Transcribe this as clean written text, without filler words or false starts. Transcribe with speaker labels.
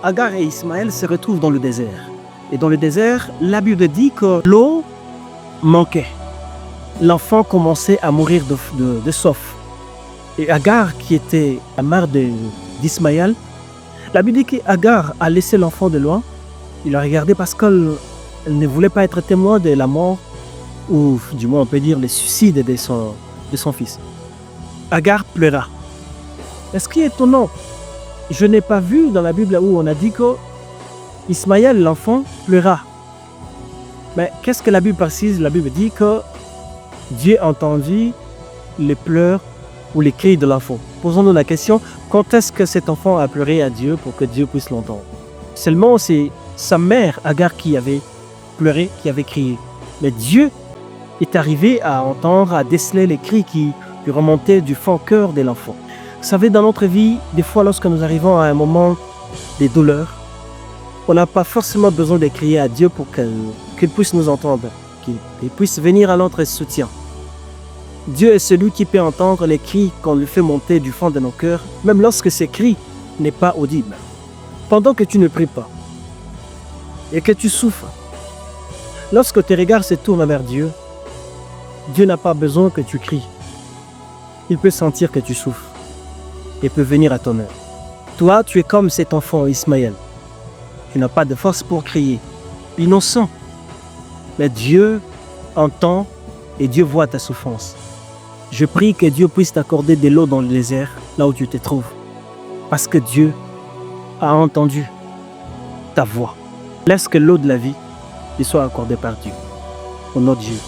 Speaker 1: Agar et Ismaël se retrouvent dans le désert. Et dans le désert, la Bible dit que l'eau manquait. L'enfant commençait à mourir de soif. Et Agar, qui était la mère d'Ismaël, la Bible dit qu'Agar a laissé l'enfant de loin. Il a regardé parce qu'elle ne voulait pas être témoin de la mort, ou du moins on peut dire le suicide de son fils. Agar pleura. Et ce qui est étonnant, je n'ai pas vu dans la Bible où on a dit que Ismaël, l'enfant, pleura. Mais qu'est-ce que la Bible précise? La Bible dit que Dieu entendit les pleurs ou les cris de l'enfant. Posons-nous la question, quand est-ce que cet enfant a pleuré à Dieu pour que Dieu puisse l'entendre? Seulement c'est sa mère, Agar, qui avait pleuré, qui avait crié. Mais Dieu est arrivé à entendre, à déceler les cris qui remontaient du fond cœur de l'enfant. Vous savez, dans notre vie, des fois lorsque nous arrivons à un moment de douleur, on n'a pas forcément besoin de crier à Dieu pour qu'il puisse nous entendre, qu'il puisse venir à notre soutien. Dieu est celui qui peut entendre les cris qu'on lui fait monter du fond de nos cœurs, même lorsque ces cris n'est pas audible. Pendant que tu ne pries pas et que tu souffres, lorsque tes regards se tournent vers Dieu, Dieu n'a pas besoin que tu cries. Il peut sentir que tu souffres et peut venir à ton aide. Toi, tu es comme cet enfant Ismaël. Tu n'as pas de force pour crier, innocent. Mais Dieu entend et Dieu voit ta souffrance. Je prie que Dieu puisse t'accorder de l'eau dans le désert, là où tu te trouves. Parce que Dieu a entendu ta voix. Laisse que l'eau de la vie te soit accordée par Dieu. Au nom de Jésus.